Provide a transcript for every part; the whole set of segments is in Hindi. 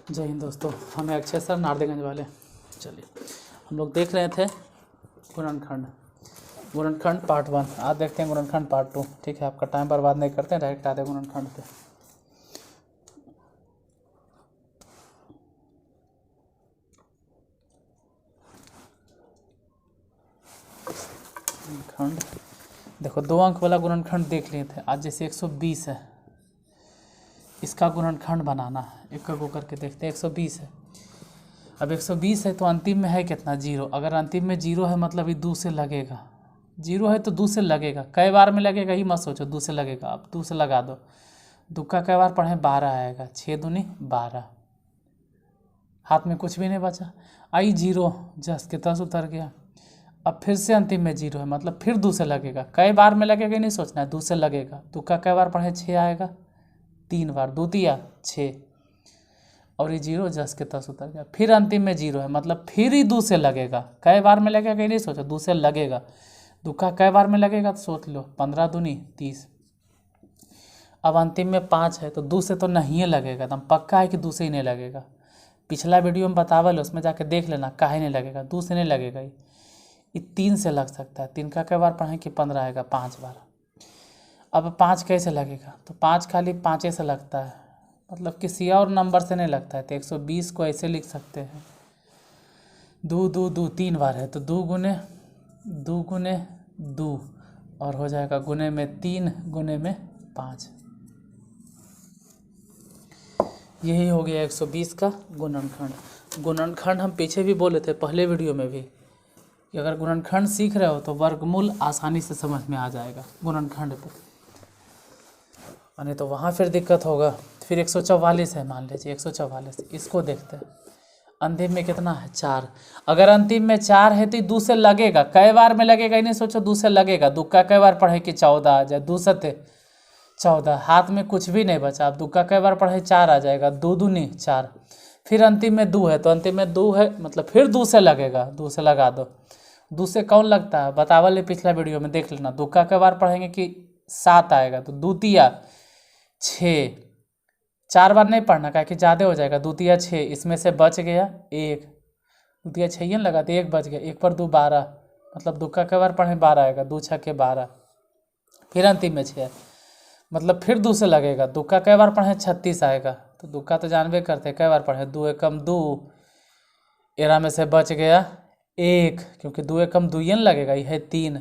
जय हिंद दोस्तों, हमें अक्षय सर नारदेगंज वाले। चलिए, हम लोग देख रहे थे गुणनखंड पार्ट 1। आज देखते हैं गुणनखंड पार्ट 2। ठीक है, आपका टाइम बर्बाद नहीं करते हैं, डायरेक्ट आते हैं गुणनखंड पे। गुणनखंड देखो, 2 अंक वाला गुणनखंड देख लिए थे। आज जैसे 120 है, इसका गुणनखंड बनाना है। एक को करके देखते हैं। 120 है, अब 120 है तो अंतिम में है कितना? 0। अगर अंतिम में 0 है मतलब ये 2 से लगेगा। 0 है तो 2 से लगेगा। कई बार में लगेगा ही मत सोचो, 2 से लगेगा। अब 2 से लगा दो। 2 का कई बार पढ़ें? 12 आएगा। 6 दूनी 12, हाथ में कुछ भी नहीं बचा। आई 0 जस के तस उतर गया। अब फिर से अंतिम में 0 है मतलब फिर 2 से लगेगा। कई बार में लगेगा नहीं सोचना है, 2 से लगेगा। 2 का कई बार पढ़ें? 6 आएगा। 3 बार, 2 तिया 6, और ये 0 जस के तस उतर गया। फिर अंतिम में 0 है मतलब फिर ही 2 से लगेगा। कई बार में लगेगा कहीं नहीं सोचा, 2 से लगेगा। 2 का कई बार में लगेगा तो सोच लो, 15 दूनी 30। अब अंतिम में 5 है तो 2 से तो नहीं लगेगा, एकदम पक्का है कि 2 से ही नहीं लगेगा। पिछला वीडियो में बतावल, उसमें जाके देख लेना, काहे नहीं लगेगा। 2 से नहीं लगेगा। ये 3 से लग सकता है। 3 का कई बार पढ़ें कि 15 आएगा, 5 बार। अब 5 कैसे लगेगा? तो 5 खाली 5 से लगता है, मतलब किसी और नंबर से नहीं लगता है। तो 120 को ऐसे लिख सकते हैं, 2 2 2 3 बार है तो 2 गुने 2 और हो जाएगा गुने में 3 गुने में 5। यही हो गया 120 का गुणनखंड। गुणनखंड हम पीछे भी बोले थे, पहले वीडियो में भी, कि अगर गुणनखंड सीख रहे हो तो वर्गमूल आसानी से समझ में आ जाएगा गुणनखंड पे, नहीं तो वहाँ फिर दिक्कत होगा। फिर 144 है, मान लीजिए 144। इसको देखते हैं, अंतिम में कितना है? 4। अगर अंतिम में 4 है तो 2 से लगेगा। कई बार में लगेगा ही नहीं सोचो, 2 से लगेगा। 2 का कई बार पढ़े कि 14 आ जाए, 2 सते 14, हाथ में कुछ भी नहीं बचा। अब 2 का कई बार पढ़े? 4 आ जाएगा। 2 दूनी 4। फिर अंतिम में 2 है तो अंतिम में 2 है मतलब फिर 2 से लगेगा। 2 से लगा दो। 2 से कौन लगता है? बतावल पिछला वीडियो में देख लेना। 2 का कई बार पढ़ेंगे कि 7 आएगा तो 2 तिया 6। 4 बार नहीं पढ़ना, क्या कि ज़्यादा हो जाएगा। 2 तिया 6, इसमें से बच गया 1। 2 तिया 6 ही लगा तो 1 बच गया। 1 पर 2 12, मतलब 2 का कई बार पढ़ें? 12 आएगा। 2 छक्के 12। फिर अंतिम में 6 मतलब फिर 2 से लगेगा। 2 का कई बार पढ़ें? 36 आएगा। तो 2 का तो जानबे करते कई बार पढ़ें? 2 एकम 2, एरा में से बच गया 1, क्योंकि 2 एकम 2 ही लगेगा। यह है 3,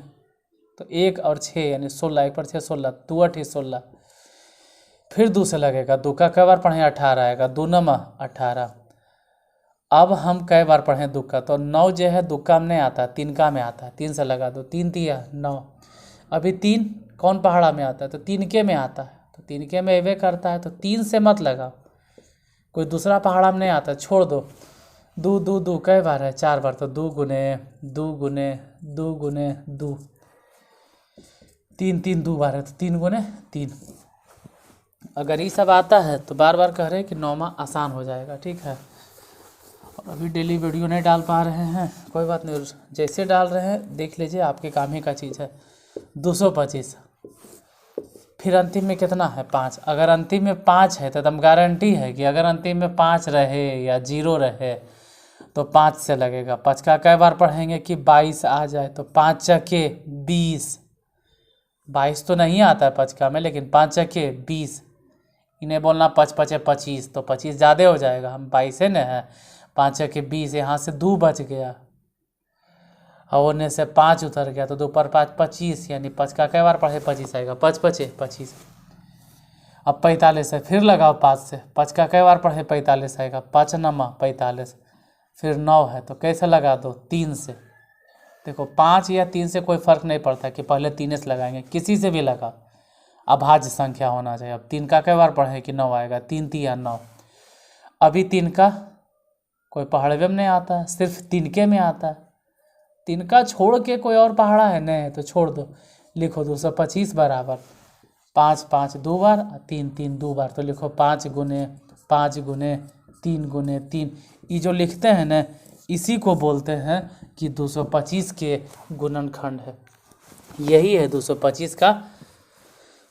तो 1 और 6 यानी 16। 1 पर 6 16, 2 8 16। फिर 2 से लगेगा। 2 का कई बार पढ़ें? 18 आएगा। 2 नमा 18। अब हम कई बार पढ़ें 2 का? तो 9 जो है 2 का में नहीं आता, 3 का में आता है। 3 से लगा दो। 3 तिया 9। अभी 3 कौन पहाड़ा में आता है? तो 3 के में आता है। तो 3 के में एवे करता है तो 3 से मत लगाओ, कोई दूसरा पहाड़ा में नहीं आता, छोड़ दो। 2 2 2 कई बार है? 4 बार। तो 2 गुने 2 गुने 2 गुने 2, 3 3 2 बार है तो 3 गुने 3। अगर ये सब आता है तो बार बार कह रहे हैं कि 9वां आसान हो जाएगा। ठीक है, और अभी डेली वीडियो नहीं डाल पा रहे हैं, कोई बात नहीं, जैसे डाल रहे हैं देख लीजिए, आपके काम ही का चीज़ है। 225। फिर अंतिम में कितना है? 5। अगर अंतिम में 5 है तो एकदम गारंटी है कि अगर अंतिम में 5 रहे या 0 रहे तो 5 से लगेगा। 5 का कई बार पढ़ेंगे कि 22 आ जाए, तो 5 चक्के 20। 22 तो नहीं आता है 5 का में, लेकिन 5 चक्के 20। इन्हें बोलना 5 5 25, तो 25 ज़्यादा हो जाएगा। हम 22 है न है, 5 चक्के 20, यहाँ से 2 बच गया और उन्हें से 5 उतर गया, तो 2 पर 5 25, यानी 5 का कई बार पढ़े? 25 आएगा। 5 5 25। अब 45 है, फिर लगाओ 5 से। 5 का कई बार पढ़े? 45 आएगा। 5 नमा 45। फिर 9 है तो कैसे लगा दो? 3 से। देखो 5 या 3 से कोई फ़र्क नहीं पड़ता कि पहले 3 से लगाएंगे, किसी से भी लगा, अभाज्य संख्या होना चाहिए। अब 3 का कई बार पढ़े कि 9 आएगा? 3 तिया 9। अभी 3 का कोई पहाड़वे में नहीं आता है, सिर्फ 3 के में आता है। 3 का छोड़ के कोई और पहाड़ा है नहीं, तो छोड़ दो। लिखो 225 बराबर 5 5 2 बार, 3 3 2 बार। तो लिखो 5 गुने 5 गुने 3 गुने 3। ये जो लिखते हैं ना, इसी को बोलते हैं कि 225 के गुणनखंड है। यही है 225 का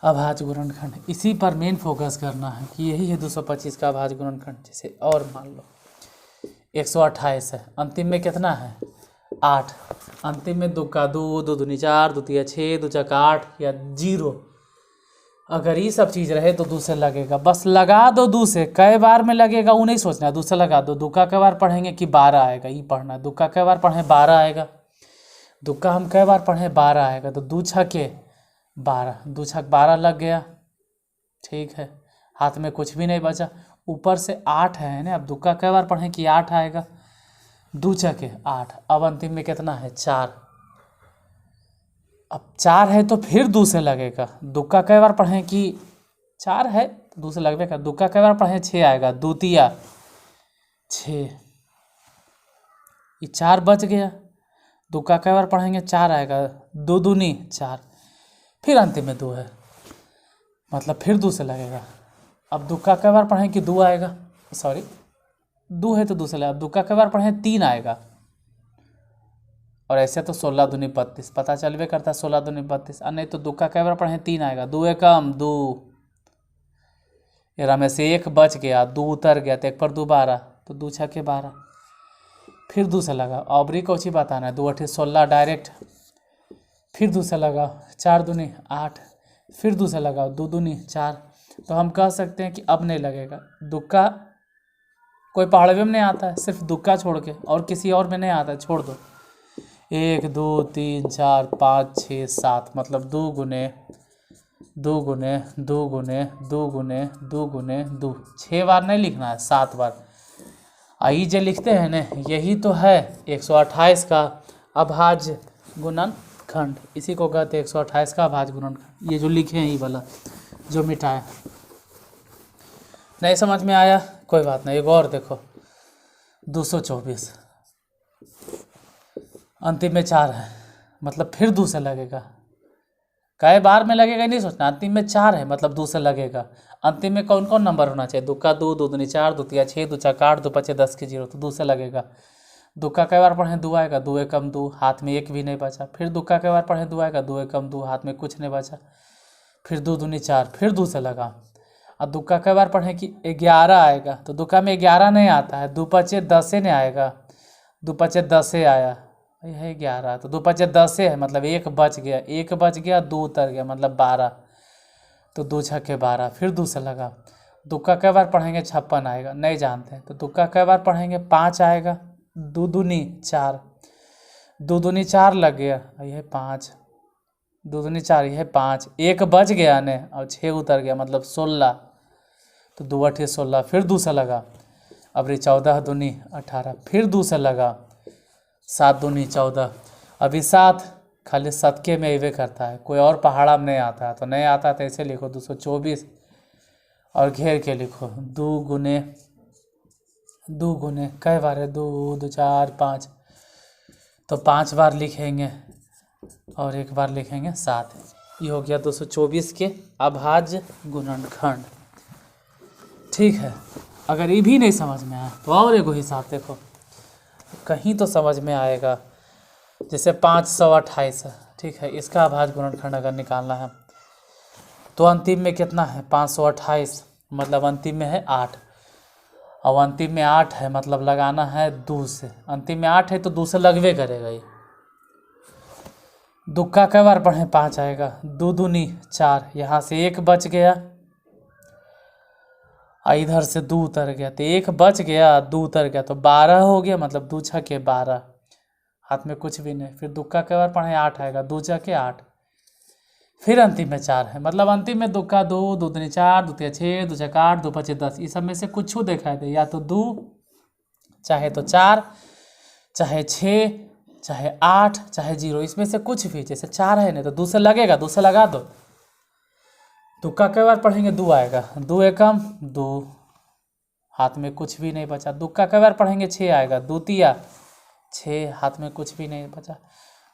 अभाज्य गुणनखंड, इसी पर मेन फोकस करना है कि यही है 225 का अभाज्य गुणनखंड। जैसे और मान लो 128 है, अंतिम में कितना है 8, अंतिम में 2 का 2, 2 दूनी 4, 2 तिया 6, 2 चौका 8 या 0, अगर ये सब चीज़ रहे तो 2 से लगेगा। बस लगा दो 2 से, कई बार में लगेगा वो नहीं सोचना है, 2 से लगा दो। 2 का कई बार पढ़ेंगे कि 12 आएगा, ये पढ़ना है। 2 का कई बार पढ़ें 12 आएगा, 2 का हम कई बार पढ़ें 12 आएगा, तो 2 छके 12, 2 छक 12 लग गया, ठीक है, हाथ में कुछ भी नहीं बचा। ऊपर से 8 है ना, अब 2 का कई बार पढ़ें कि 8 आएगा, 2 छके 8, अब अंतिम में कितना है 4, अब 4 है तो फिर 2 से लगेगा। 2 का कई बार पढ़ें कि 4 है तो 2 से लगेगा कर। 2 का कई बार पढ़ें 6 आएगा, 2 तिया 6, ये 4 बच गया। 2 का कई बार पढ़ेंगे 4 आएगा, 2 दूनी 4, फिर अंतिम में 2 है, मतलब फिर 2 से लगेगा। अब 2 का कई बार पढ़ें कि 2 आएगा, सॉरी 2 है तो 2 से लगेगा। 2 का कई बार पढ़ें 3 आएगा, और ऐसे तो 16 दूनी 32 पता चलवे करता है, 16 दूनी 32। और नहीं तो 2 का कई बार पढ़ें 3 आएगा, 2 एकम 2, यार में से 1 बच गया, 2 उतर गया तो 1 पर 2 12, तो 2 छके 12, फिर 2 से लगा। ऑबरी को चीज बताना है, 2 8 16 डायरेक्ट, फिर 2 से लगा, 4 दूनी 8, फिर 2 से लगा, 2 दूनी 4। तो हम कह सकते हैं कि अब नहीं लगेगा। दुक्का कोई पहाड़वे में नहीं आता है, सिर्फ दुक्का छोड़ के, और किसी और में नहीं आता है, छोड़ दो। 1 2 3 4 5 6 7, मतलब 2 गुने 2 गुने 2 गुने 2 गुने 2 गुने 2, 6 बार नहीं लिखना है, 7 बार। आई जो लिखते हैं ना, यही तो है 128 का अभाज्य गुणनखंड, इसी को कहते हैं 128 का अभाज्य गुणनखंड। ये जो लिखे हैं ये वाला जो मिटाया, नहीं समझ में आया कोई बात नहीं, एक और देखो 224, अंतिम में 4 है, मतलब फिर 2 से लगेगा। कई बार में लगेगा नहीं सोचना, अंतिम में 4 है मतलब 2 से लगेगा। अंतिम में कौन कौन नंबर होना चाहिए, 2 का 2, 2 दूनी 4, 2 तिया 6, 2 चौका 8, 2 पचे 10 के 0, तो 2 से लगेगा। 2 का कई बार पढ़ें 2 आएगा, 2 एकम 2, हाथ में 1 भी नहीं बचा। फिर 2 का कई बार पढ़ें 2 आएगा, 2 एकम 2, हाथ में कुछ नहीं बचा। फिर 2 दूनी 4, फिर 2 से लगा। और 2 का कई बार पढ़ें कि 11 आएगा, तो 2 का में 11 नहीं आता है, 2 पचे 10 नहीं आएगा, 2 पचे 10 आया, यह 11, तो 2 पचे 10 है, मतलब 1 बच गया, 1 बच गया, 2 उतर गया, मतलब 12, तो 2 छके 12, फिर 2 से लगा। 2 का कई बार पढ़ेंगे 56 आएगा, नहीं जानते हैं, तो 2 का कई बार पढ़ेंगे 5 आएगा, 2 दूनी 4, 2 दूनी 4 लग गया, यह 5, 2 दूनी 4, यह 5, 1 बच गया ने, और 6 उतर गया, मतलब 16, तो 2 8 16, फिर 2 से लगा। अब रे 14 दूनी 18, फिर 2 से लगा, 7 दूनी 14, अभी 7 खाली सतके में अवे करता है, कोई और पहाड़ा में नहीं आता है, तो नहीं आता है तो ऐसे लिखो 224 और घेर के लिखो 2 गुने कई बार है, 2 2 4 5, तो 5 बार लिखेंगे और 1 बार लिखेंगे 7। ये हो गया 224 के अभाज्य गुणनखंड। ठीक है, अगर ये भी नहीं समझ में आया तो और एगो हिसाब देखो, कहीं तो समझ में आएगा। जैसे 528 है, ठीक है, इसका अभाज्य गुणनखंड अगर निकालना है तो अंतिम में कितना है 528, मतलब अंतिम में है 8, और अंतिम में 8 है मतलब लगाना है 2 से। अंतिम में 8 है तो 2 से लगवे करेगा ये। 2 का कई बार पढ़ें 5 आएगा, 2 दूनी 4, यहाँ से 1 बच गया, इधर से 2 उतर गया, तो 1 बच गया, 2 उतर गया, तो 12 हो गया, मतलब 2 छके 12, हाथ में कुछ भी नहीं। फिर 2 का कई बार पढ़ें 8 आएगा, 2 छके 8, फिर अंतिम में 4 है, मतलब अंतिम में 2 का 2, 2 दूनी 4, 2 तिया 6, 2 छका 8, 2 पचे 10, इस सब में से कुछ दिखाई दे, या तो 2, चाहे तो 4, चाहे 6, चाहे 8, चाहे 0, इसमें से कुछ भी। जैसे 4 है नहीं तो 2 से लगेगा, 2 से लगा दो। 2 का कई बार पढ़ेंगे 2 आएगा, 2 एकम 2, हाथ में कुछ भी नहीं बचा। 2 का कई बार पढ़ेंगे 6 आएगा, 2 तिया 6, हाथ में कुछ भी नहीं बचा।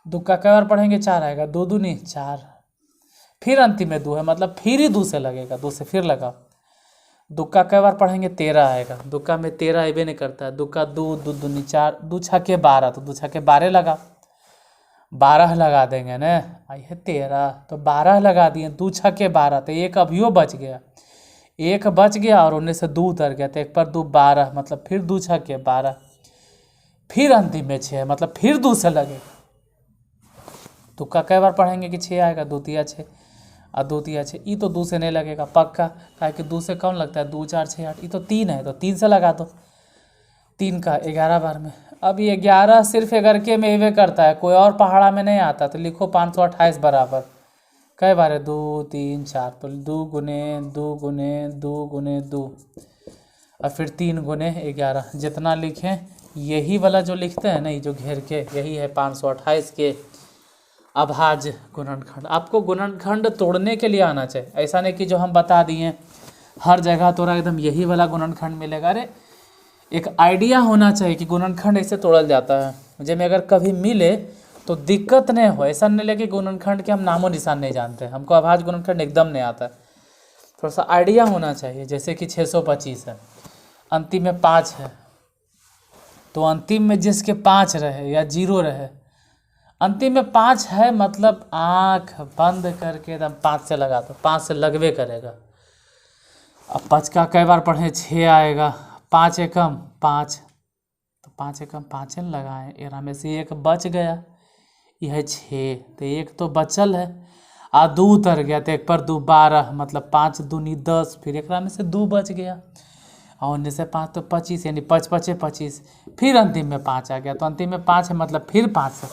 2 का कई बार पढ़ेंगे 4 आएगा, 2 दूनी 4, फिर अंतिम में 2 है, मतलब फिर ही 2 से लगेगा, 2 से फिर लगा। 2 का कई बार पढ़ेंगे 13 आएगा, 2 का में 13 अबे नहीं करता है। 2 का 2, 2 दूनी 4, 2 छके 12, तो 2 छके 12 लगा, 12 लगा देंगे ना, आई है 13, तो 12 लगा दिए, 2 छक्के 12, तो एक अभियो बच गया, एक बच गया और उनमें से 2 उतर गया, तो 1 पर 2 12, मतलब फिर 2 छक्के 12, फिर अंतिम में 6, मतलब फिर 2 से लगेगा। तुक्का कई बार पढ़ेंगे कि 6 आएगा, 2 तिया 6 और 2 तिया 6, ये तो 2 से नहीं लगेगा पक्का, काहे कि 2 से कौन लगता है, 2 4 6 8, ये तो 3 है, तो 3 से लगा दो, 3 का 11 बार में। अब ये 11 सिर्फ 11 के में ही करता है, कोई और पहाड़ा में नहीं आता, तो लिखो 528 बराबर कई बार है, 2 3 4, तो 2 गुने 2 गुने 2 गुने 2 और फिर 3 गुने 11, जितना लिखें यही वाला जो लिखते हैं ना, ये जो घेर के, यही है 528 के अभाज्य गुणनखंड। आपको गुणनखंड तोड़ने के लिए आना चाहिए, ऐसा नहीं कि जो हम बता दिए हर जगह तोड़ा एकदम यही वाला गुणनखंड मिलेगा। अरे एक आइडिया होना चाहिए कि गुणनखंड ऐसे तोड़ल जाता है, मुझे में अगर कभी मिले तो दिक्कत नहीं हो, ऐसा नहीं लगे गुणनखंड के हम नामो निशान नहीं जानते, हमको अभाज्य गुणनखंड एकदम नहीं आता है, थोड़ा सा आइडिया होना चाहिए। जैसे कि 625 है, अंतिम में 5 है, तो अंतिम में जिसके 5 रहे या 0 रहे, अंतिम में 5 है मतलब आँख बंद करके एकदम 5 से लगा दो, 5 से लगवे करेगा। अब 5 का कई बार पढ़े, 6 आएगा, 5 एकम 5, तो 5 एकम 5 लगाएं, एरा में से एक बच गया, यह 6, तो एक तो बचल है आ 2 उतर गया, तो 1 पर 2 12, मतलब 5 दूनी 10, फिर एक में से 2 बच गया और उन्नीस से 5 तो 25, यानी 5 5 25, फिर अंतिम में 5 आ गया, तो अंतिम में 5 है मतलब फिर 5 से।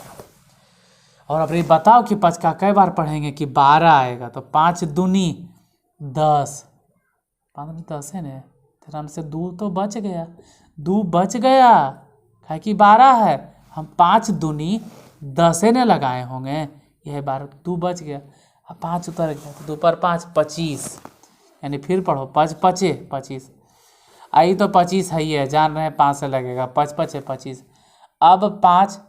और अब ये बताओ कि 5 का कई बार पढ़ेंगे कि 12 आएगा, तो 5 दूनी 10, 5 दूनी 10 है ना, तेरा में से 2 तो बच गया, 2 बच गया, काहे कि 12 है, हम 5 दूनी 10 ने लगाए होंगे, यह 12, 2 बच गया, अब 5 उतर गया, तो 2 पर 5 25, यानी फिर पढ़ो 5 5 25, आई तो 25 है ही है, जान रहे हैं 5 से लगेगा, 5 5 25। अब 5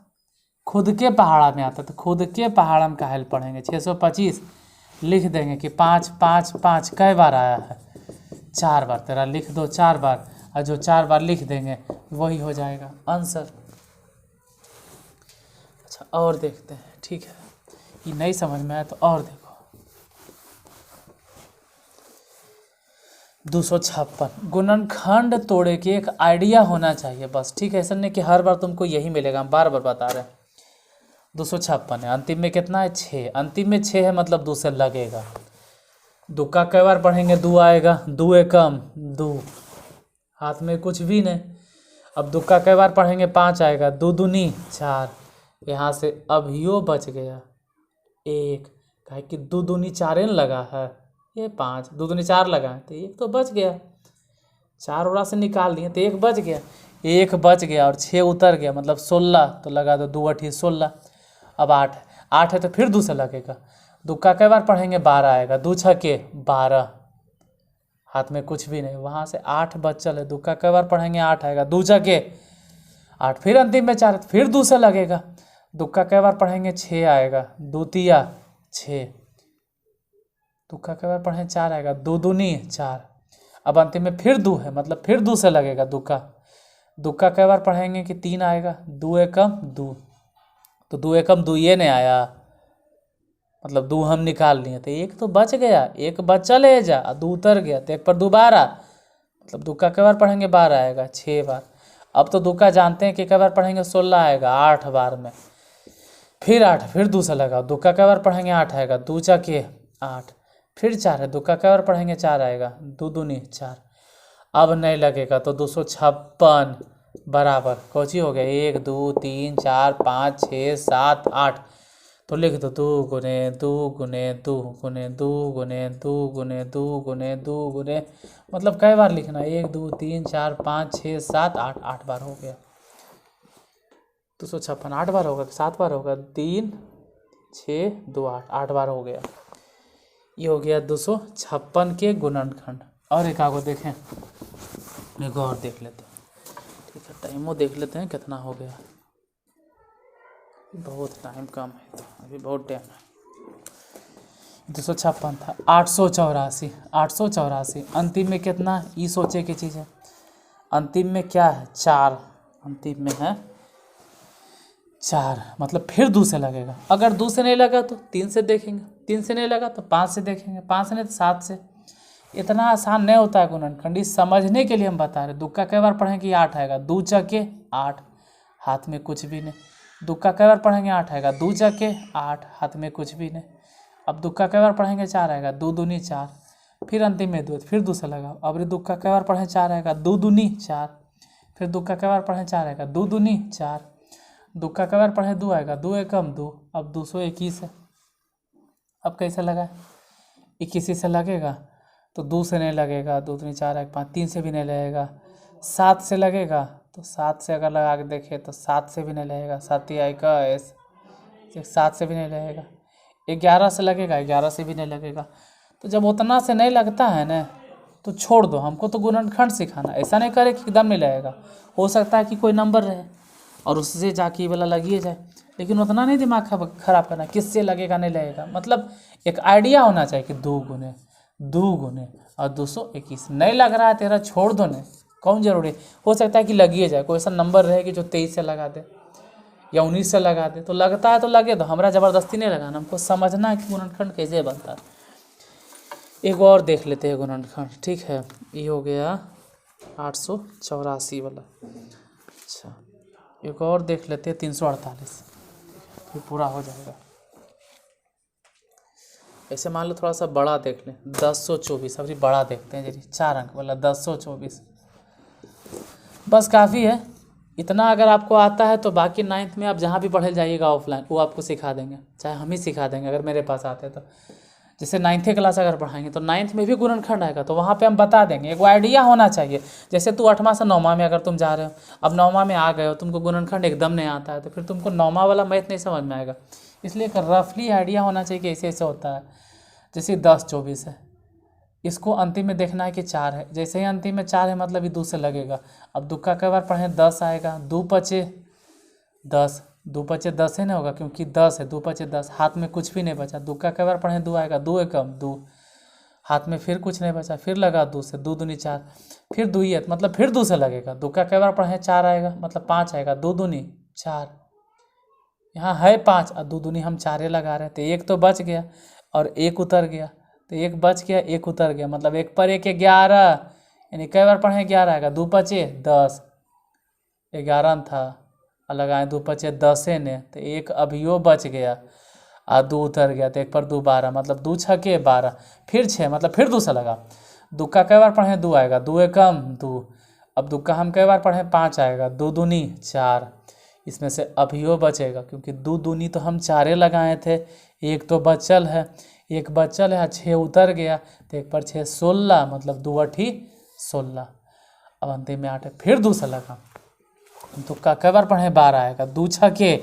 खुद के पहाड़ा में आता है, तो खुद के पहाड़ा में काहे पढ़ेंगे, 625 लिख देंगे कि 5 5 5 कई बार आया है, 4 बार, तेरा लिख दो 4 बार, और जो 4 बार लिख देंगे वही हो जाएगा आंसर। अच्छा और देखते हैं, ठीक है, ये नहीं समझ में आया तो और देखो, 256 गुणनखंड तोड़े के एक आइडिया होना चाहिए बस, ठीक है, ऐसा नहीं कि हर बार तुमको यही मिलेगा, हम बार बार बता रहे हैं। 256 है, अंतिम में कितना है, 6, अंतिम में 6 है मतलब 2 से लगेगा, 2 का कई बार पढ़ेंगे, 2 आएगा, 2 एकम 2, हाथ में कुछ भी नहीं। अब 2 का कई बार पढ़ेंगे, 5 आएगा, 2 दूनी 4, यहाँ से अभियो बच गया 1, काहे कि 2 दूनी 4 लगा है, ये 5, 2 दूनी 4 लगा है, तो 1 तो बच गया, 4 ओरा से निकाल दिए तो 1 बच गया, 1 बच गया और 6 उतर गया, मतलब 16, तो लगा दो 2 8 16। अब 8 है तो फिर 2 से लगेगा, 2 का कई बार पढ़ेंगे, 12 आएगा, 2 छक्के 12, हाथ में कुछ भी नहीं, वहाँ से 8 बचल है, 2 का कई बार पढ़ेंगे, 8 आएगा, 2 छक्के 8, फिर अंतिम में 4, फिर 2 से लगेगा, 2 का कई बार पढ़ेंगे, 6 आएगा, 2 तिया 6, 2 का कई बार पढ़ेंगे, 4 आएगा, 2 दूनी 4, अब अंतिम में फिर 2 है मतलब फिर 2 से लगेगा, 2 का कई बार पढ़ेंगे कि 3 आएगा, 2 एकम 2, तो 2 एकम 2 ये नहीं आया, मतलब 2 हम निकाल लिए, तो 1 तो बच गया, 1 बचा ले जा, 2 उतर गया, तो 1 पर 2 12, मतलब 2 का कई बार पढ़ेंगे, 12 आएगा, 6 बार। अब तो 2 का जानते हैं कि कई बार पढ़ेंगे, 16 आएगा 8 बार में, फिर 8, फिर 2 से लगाओ, 2 का कई बार पढ़ेंगे, 8 आएगा, 2 छक्के 8, फिर 4 है, 2 का कई बार पढ़ेंगे, 4 आएगा, 2 दूनी 4, अब नहीं लगेगा, तो 256 बराबर कौची हो गया, 1 2 3 4 5 6 7 8, तो लिख दो 2 गुने 2 गुने 2 गुने 2 गुने 2 गुने 2 गुने 2 गुने, मतलब कई बार लिखना, 1 2 3 4 5 6 7 8, 8 बार हो गया, 256 8 बार होगा, 7 बार होगा, 3 6 2 8, 8 बार हो गया, ये हो गया 256 के गुणनखंड। और एक आगो देखें, एक और देख लेते हैं, ठीक है, टाइमो देख लेते हैं कितना हो गया, बहुत टाइम कम है, तो अभी बहुत टाइम है। 256 था, 884, 884, अंतिम में कितना, ये सोचे की चीज़ है, अंतिम में क्या है, 4, अंतिम में है 4 मतलब फिर 2 से लगेगा। अगर 2 से नहीं लगा तो 3 से देखेंगे, 3 से नहीं लगा तो 5 से देखेंगे, 5 से नहीं तो 7 से। इतना आसान नहीं होता है गुणनखंड, इस समझने के लिए हम बता रहे। दुक्का कई बार पढ़ेंगे कि 8 आएगा, 2 चके 8, हाथ में कुछ भी नहीं। दुक्का कई बार पढ़ेंगे 8 आएगा, 2 चके 8, हाथ में कुछ भी नहीं। अब दुक्का कई बार पढ़ेंगे 4 आएगा, 2 दूनी 4, फिर अंतिम में 2, फिर 2 से लगाओ। अब दुक्का कई बार पढ़ें 4 आएगा, 2 दूनी 4, फिर दुक्का कई बार पढ़ें 4 आएगा, 2 दूनी 4, दुक्का कई बार पढ़ें 2 आएगा, 2 एकम 2, अब 221 है। अब कैसे लगाए, 21 से लगेगा तो 2 से नहीं लगेगा, 2 दूनी 4 1 5, 3 से भी नहीं लगेगा। 7 से लगेगा तो 7 से अगर लगा के देखें तो 7 से भी नहीं लगेगा, 7 या 21, 7 से भी नहीं लगेगा। 11 से लगेगा, 11 से भी नहीं लगेगा। तो जब उतना से नहीं लगता है ना तो छोड़ दो, हमको तो गुणनखंड सिखाना, ऐसा नहीं करे कि एकदम नहीं लगेगा। हो सकता है कि कोई नंबर रहे और उससे जाके ये वाला लगिए जाए, लेकिन उतना नहीं दिमाग खराब करना किससे लगेगा नहीं लगेगा। मतलब एक आइडिया होना चाहिए कि 2 गुने 2 गुने और 221 नहीं लग रहा है तेरा, छोड़ दो नहीं, कौन जरूरी। हो सकता है कि लगिए जाए, कोई ऐसा नंबर रहे कि जो 23 से लगा दे या 19 से लगा दे, तो लगता है तो लगे दो, हमरा ज़बरदस्ती नहीं लगाना, हमको समझना है कि गुणनखंड कैसे बनता है। एक और देख लेते हैं गुणनखंड, ठीक है। ये हो गया 884 वाला। अच्छा, एक और देख लेते हैं 348, ये पूरा हो जाएगा। ऐसे मान लो थोड़ा सा बड़ा देख लें, 1024, अभी बड़ा देखते हैं जी, 4 अंक वाला 1024, बस काफ़ी है। इतना अगर आपको आता है तो बाकी 9th में आप जहाँ भी पढ़े जाइएगा ऑफलाइन, वो आपको सिखा देंगे, चाहे हम ही सिखा देंगे अगर मेरे पास आते तो। जैसे 9th क्लास अगर पढ़ाएंगे तो 9th में भी गुणनखंड आएगा, तो वहाँ पे हम बता देंगे। एक आइडिया होना चाहिए, जैसे तू 8वां से 9वां में अगर तुम जा रहे हो, अब 9वां में आ गए हो, तुमको गुणनखंड एकदम नहीं आता है, तो फिर तुमको 9वां वाला मैथ नहीं समझ में आएगा। इसलिए एक रफली आइडिया होना चाहिए कि ऐसे ऐसे होता है। जैसे 1024 है, इसको अंतिम में देखना है कि 4 है, जैसे ही अंतिम में 4 है मतलब ये 2 से लगेगा। अब दुक्का कई बार पढ़ें 10 आएगा, 2 पचे 10, 2 पचे 10 है ना होगा, क्योंकि 10 है, 2 पचे 10, हाथ में कुछ भी नहीं बचा। दुक्का कई बार पढ़ें 2 आएगा, 2 एकम 2, हाथ में फिर कुछ नहीं बचा, फिर लगा 2 से, 2 दूनी 4, फिर 2 मतलब फिर 2 से लगेगा। दुक्का कई बार पढ़ें 4 आएगा मतलब 5 आएगा, 2 दूनी 4, यहाँ है 5 और 2 दूनी हम 4 लगा रहे थे, एक तो बच गया और एक उतर गया, तो एक बच गया एक उतर गया, मतलब 1 पर 1 11, यानी कई बार पढ़ें 11 आएगा, 2 पचे 10, 11 था और लगाए 2 पचे 10 ने, तो एक अभियो बच गया और 2 उतर गया, तो 1 पर 2 12, मतलब 2 छके 12, फिर 6 मतलब फिर 2 से लगा। दुक्का कई बार पढ़ें 2 आएगा, 2 एकम 2, अब दुक्का हम कई बार पढ़ें 5 आएगा, 2 दूनी 4, इसमें से अभियो बचेगा, क्योंकि 2 दूनी तो हम 4 लगाए थे, एक तो बचल है, एक बचल है, 6 उतर गया, तो 1 पर 6 16, मतलब 2 अठी 16, अब अंतिम में 8 है, फिर 2 से लगा। तुक्का कई बार पढ़े 12 आएगा, 2 छके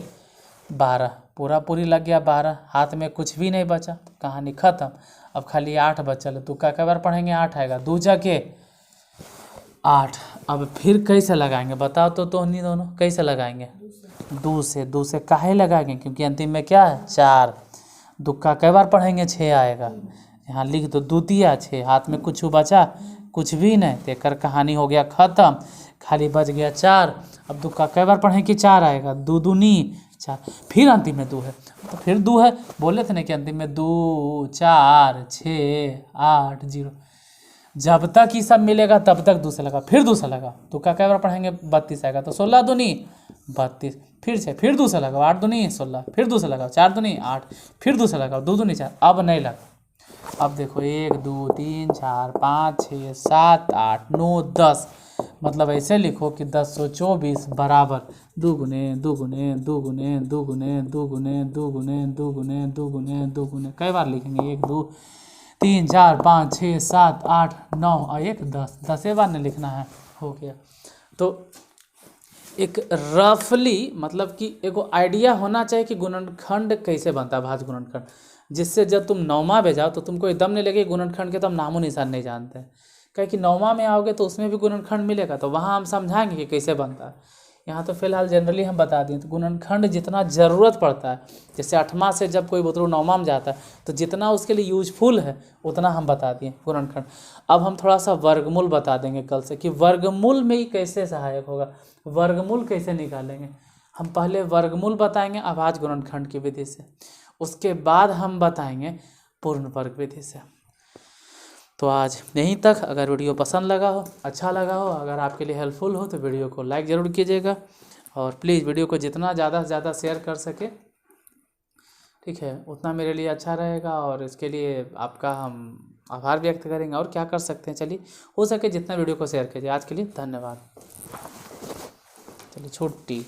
12, पूरा पूरी लग गया 12, हाथ में कुछ भी नहीं बचा, तो कहानी खत्म। अब खाली 8 बचल है, तुक्का कई बार पढ़ेंगे 8 आएगा, 2 छके 8, अब फिर कैसे लगाएंगे बताओ तो नहीं, दोनों कैसे लगाएंगे, 2 से काहे लगाएंगे, क्योंकि अंतिम में क्या है 4। दुक्का कई बार पढ़ेंगे 6 आएगा, यहाँ लिख दो 2 तिया 6, हाथ में कुछ बचा कुछ भी नहीं, देखकर कहानी हो गया ख़त्म, खाली बच गया 4। अब दुक्का कई बार पढ़ें कि 4 आएगा, 2 दूनी 4, फिर अंतिम में 2 है, तो फिर 2 है, बोले थे ना कि अंतिम में 2 4 6 8 0, जब तक ये सब मिलेगा तब तक 2 से लगा, फिर 2 से लगा। तुक्का कई बार पढ़ेंगे 32 आएगा, तो 16 दूनी 32, फिर से फिर 2 से लगाओ, 8 दूनी 16, फिर 2 से लगाओ, 4 दूनी 8, फिर 2 से लगाओ, 2 दूनी 4, अब नहीं लगा। अब देखो 1 2 3 4 5 6 7 8 9 10, मतलब ऐसे लिखो कि 1024 बराबर 2 गुने 2 गुने 2 गुने 2 गुने 2 गुने 2 गुने 2 गुने 2 गुने 2 गुने, कई बार लिखेंगे 1 2 3 4 5 6 7 8 9 और 1 10, 10 बार नहीं लिखना है, हो गया। तो एक रफली मतलब कि एगो आइडिया होना चाहिए कि गुणनखंड कैसे बनता है, भाज्य गुणनखंड, जिससे जब तुम 9वां में जाओ तो तुमको एकदम नहीं लगे गुणनखंड के तो हम नामो निशान नहीं जानते हैं। क्या कि 9वां में आओगे तो उसमें भी गुणनखंड मिलेगा, तो वहाँ हम समझाएंगे कि कैसे बनता है। यहाँ तो फिलहाल जनरली हम बता दें, तो गुणनखंड जितना ज़रूरत पड़ता है, जैसे 8वां से जब कोई बतरू 9वां में जाता है तो जितना उसके लिए यूजफुल है उतना हम बता दिए गुणनखंड। अब हम थोड़ा सा वर्गमूल बता देंगे कल से कि वर्गमूल में ही कैसे सहायक होगा, वर्गमूल कैसे निकालेंगे। हम पहले वर्गमूल बताएंगे अभाज्य गुणनखंड की विधि से, उसके बाद हम बताएंगे पूर्ण वर्ग विधि से। तो आज यहीं तक। अगर वीडियो पसंद लगा हो, अच्छा लगा हो, अगर आपके लिए हेल्पफुल हो तो वीडियो को लाइक ज़रूर कीजिएगा और प्लीज़ वीडियो को जितना ज़्यादा से ज़्यादा शेयर कर सके, ठीक है, उतना मेरे लिए अच्छा रहेगा और इसके लिए आपका हम आभार व्यक्त करेंगे। और क्या कर सकते हैं, चलिए हो सके जितना वीडियो को शेयर कीजिए। आज के लिए धन्यवाद। चलिए छुट्टी।